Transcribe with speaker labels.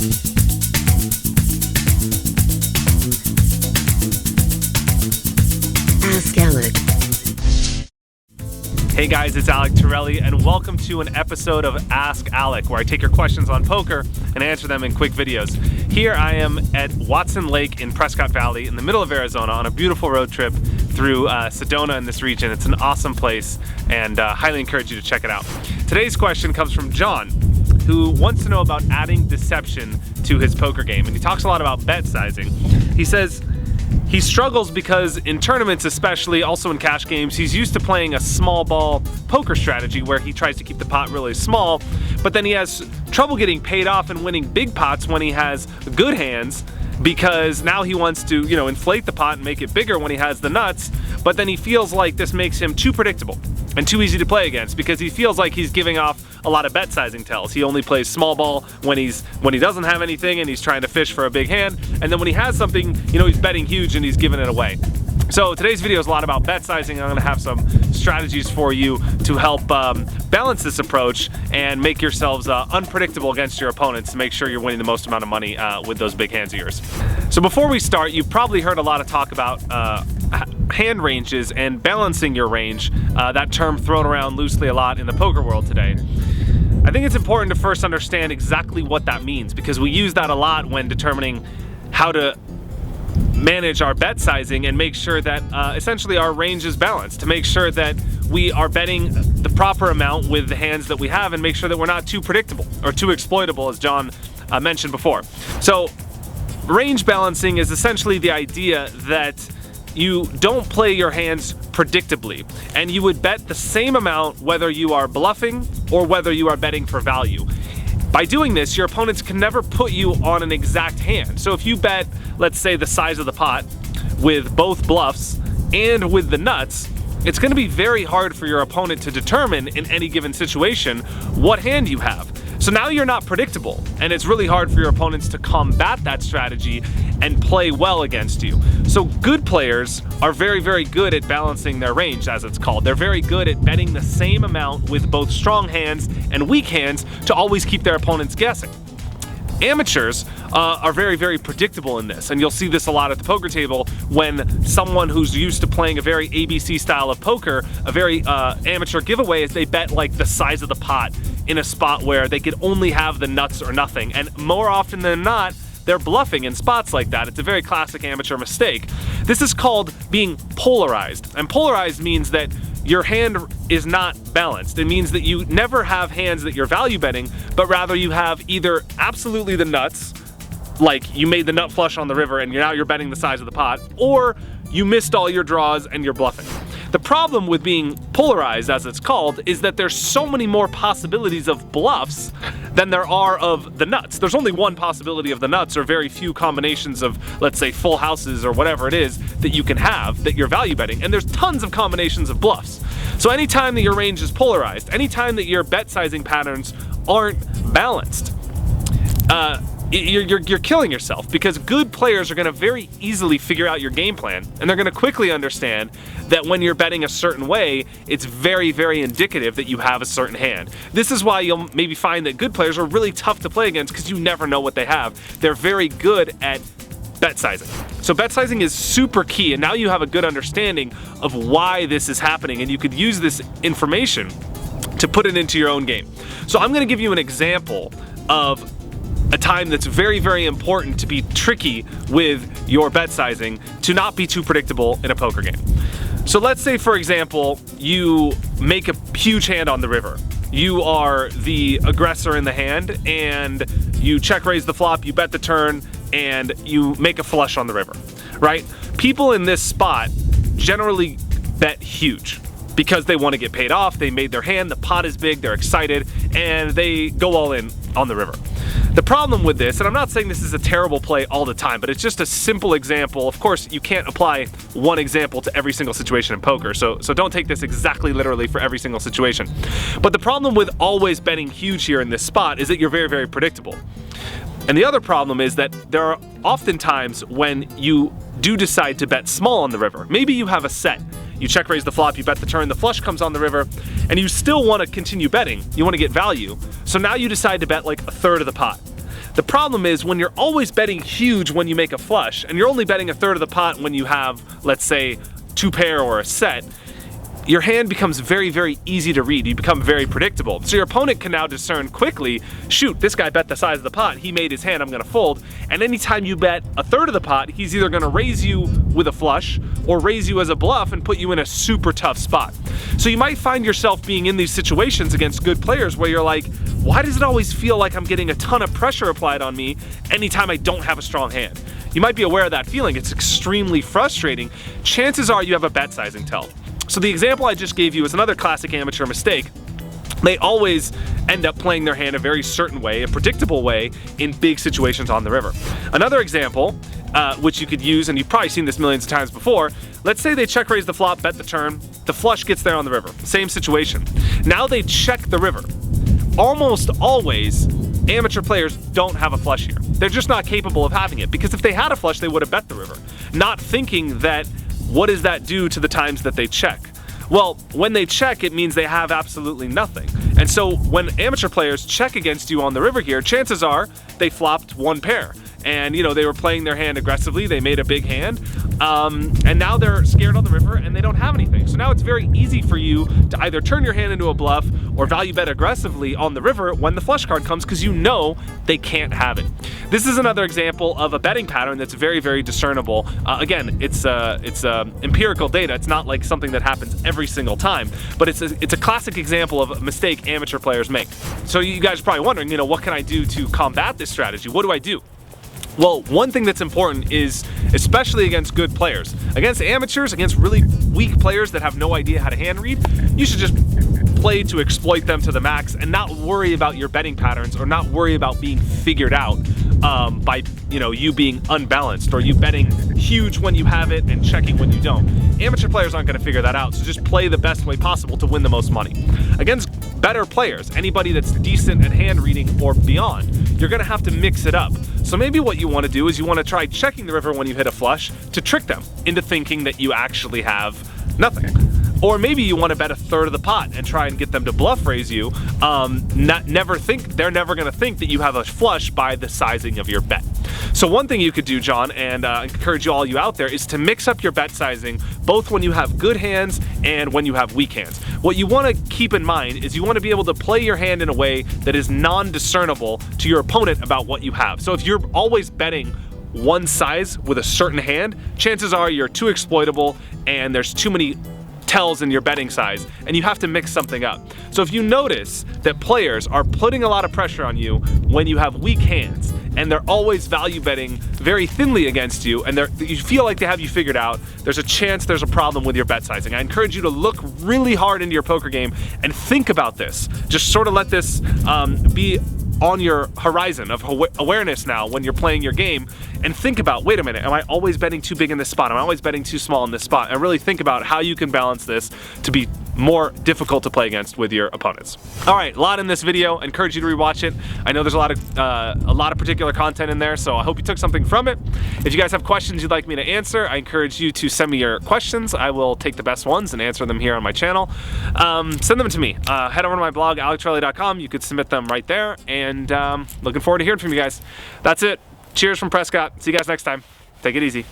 Speaker 1: Ask Alec.
Speaker 2: Hey guys, it's Alec Torelli, and welcome to an episode of Ask Alec, where I take your questions on poker and answer them in quick videos. Here I am at Watson Lake in Prescott Valley in the middle of Arizona on a beautiful road trip through Sedona in this region. It's an awesome place, and highly encourage you to check it out. Today's question comes from John, who wants to know about adding deception to his poker game, and he talks a lot about bet sizing. He says he struggles because in tournaments, especially, also in cash games, he's used to playing a small ball poker strategy where he tries to keep the pot really small, but then he has trouble getting paid off and winning big pots when he has good hands, because now he wants to, inflate the pot and make it bigger when he has the nuts, but then he feels like this makes him too predictable and too easy to play against because he feels like he's giving off a lot of bet sizing tells. He only plays small ball when he doesn't have anything and he's trying to fish for a big hand, and then when he has something, he's betting huge and he's giving it away. So today's video is a lot about bet sizing. I'm going to have some strategies for you to help balance this approach and make yourselves unpredictable against your opponents to make sure you're winning the most amount of money with those big hands of yours. So before we start, you've probably heard a lot of talk about hand ranges and balancing your range, that term thrown around loosely a lot in the poker world today. I think it's important to first understand exactly what that means, because we use that a lot when determining how to manage our bet sizing and make sure that essentially our range is balanced, to make sure that we are betting the proper amount with the hands that we have and make sure that we're not too predictable or too exploitable, as John mentioned before. So range balancing is essentially the idea that you don't play your hands predictably, and you would bet the same amount whether you are bluffing or whether you are betting for value. By doing this, your opponents can never put you on an exact hand. So if you bet, let's say, the size of the pot with both bluffs and with the nuts, it's going to be very hard for your opponent to determine in any given situation what hand you have. So now you're not predictable, and it's really hard for your opponents to combat that strategy and play well against you. So good players are very, very good at balancing their range, as it's called. They're very good at betting the same amount with both strong hands and weak hands to always keep their opponents guessing. Amateurs are very, very predictable in this, and you'll see this a lot at the poker table when someone who's used to playing a very ABC style of poker, a very amateur giveaway, is they bet like the size of the pot in a spot where they could only have the nuts or nothing, and more often than not, they're bluffing in spots like that. It's a very classic amateur mistake. This is called being polarized, and polarized means that your hand is not balanced. It means that you never have hands that you're value betting, but rather you have either absolutely the nuts, like you made the nut flush on the river and now you're betting the size of the pot, or you missed all your draws and you're bluffing. The problem with being polarized, as it's called, is that there's so many more possibilities of bluffs than there are of the nuts. There's only one possibility of the nuts, or very few combinations of, let's say, full houses or whatever it is that you can have that you're value betting, and there's tons of combinations of bluffs. So anytime that your range is polarized, anytime that your bet sizing patterns aren't balanced, you're killing yourself, because good players are going to very easily figure out your game plan, and they're going to quickly understand that when you're betting a certain way, it's very, very indicative that you have a certain hand. This is why you'll maybe find that good players are really tough to play against, because you never know what they have. They're very good at bet sizing. So bet sizing is super key, and now you have a good understanding of why this is happening, and you could use this information to put it into your own game. So I'm going to give you an example of a time that's very, very important to be tricky with your bet sizing, to not be too predictable in a poker game. So let's say, for example, you make a huge hand on the river. You are the aggressor in the hand, and you check raise the flop, you bet the turn, and you make a flush on the river, right? People in this spot generally bet huge because they want to get paid off. They made their hand, the pot is big, they're excited, and they go all in on the river. The problem with this, and I'm not saying this is a terrible play all the time, but it's just a simple example. Of course, you can't apply one example to every single situation in poker, so don't take this exactly literally for every single situation. But the problem with always betting huge here in this spot is that you're very, very predictable. And the other problem is that there are often times when you do decide to bet small on the river. Maybe you have a set. You check raise the flop, you bet the turn, the flush comes on the river, and you still want to continue betting. You want to get value. So now you decide to bet like a third of the pot. The problem is when you're always betting huge when you make a flush, and you're only betting a third of the pot when you have, let's say, 2 pair or a set, your hand becomes very, very easy to read. You become very predictable. So your opponent can now discern quickly, shoot, this guy bet the size of the pot, he made his hand, I'm gonna fold. And anytime you bet a third of the pot, he's either gonna raise you with a flush or raise you as a bluff and put you in a super tough spot. So you might find yourself being in these situations against good players where you're like, why does it always feel like I'm getting a ton of pressure applied on me anytime I don't have a strong hand? You might be aware of that feeling. It's extremely frustrating. Chances are you have a bet sizing tell. So the example I just gave you is another classic amateur mistake. They always end up playing their hand a very certain way, a predictable way, in big situations on the river. Another example, which you could use, and you've probably seen this millions of times before, let's say they check raise the flop, bet the turn, the flush gets there on the river. Same situation. Now they check the river. Almost always, amateur players don't have a flush here. They're just not capable of having it, because if they had a flush, they would have bet the river, not thinking that, what does that do to the times that they check? Well, when they check, it means they have absolutely nothing. And so when amateur players check against you on the river here, chances are they flopped 1 pair. And they were playing their hand aggressively, they made a big hand, and now they're scared on the river and they don't have anything. So now it's very easy for you to either turn your hand into a bluff or value bet aggressively on the river when the flush card comes, because you know they can't have it. This is another example of a betting pattern that's very, very discernible. Again, it's empirical data. It's not like something that happens every single time, but it's a classic example of a mistake amateur players make. So you guys are probably wondering, what can I do to combat this strategy? What do I do? Well, one thing that's important is, especially against good players, against amateurs, against really weak players that have no idea how to hand read, you should just play to exploit them to the max and not worry about your betting patterns, or not worry about being figured out by you being unbalanced, or you betting huge when you have it and checking when you don't. Amateur players aren't going to figure that out, so just play the best way possible to win the most money. Against better players, anybody that's decent at hand reading or beyond, you're going to have to mix it up. So maybe what you want to do is you want to try checking the river when you hit a flush to trick them into thinking that you actually have nothing. Or maybe you want to bet a third of the pot and try and get them to bluff raise you. They're never going to think that you have a flush by the sizing of your bet. So one thing you could do, John, and encourage all you out there, is to mix up your bet sizing both when you have good hands and when you have weak hands. What you want to keep in mind is you want to be able to play your hand in a way that is non-discernible to your opponent about what you have. So if you're always betting one size with a certain hand, chances are you're too exploitable and there's too many tells in your betting size, and you have to mix something up. So if you notice that players are putting a lot of pressure on you when you have weak hands, and they're always value betting very thinly against you, and you feel like they have you figured out, there's a chance there's a problem with your bet sizing. I encourage you to look really hard into your poker game and think about this. Just sort of let this be on your horizon of awareness now when you're playing your game, and think about, wait a minute, am I always betting too big in this spot? Am I always betting too small in this spot? And really think about how you can balance this to be more difficult to play against with your opponents. All right, a lot in this video. I encourage you to rewatch it. I know there's a lot of particular content in there, so I hope you took something from it. If you guys have questions you'd like me to answer, I encourage you to send me your questions. I will take the best ones and answer them here on my channel. Send them to me. Head over to my blog, alectorelli.com. You could submit them right there, and looking forward to hearing from you guys. That's it. Cheers from Prescott. See you guys next time. Take it easy.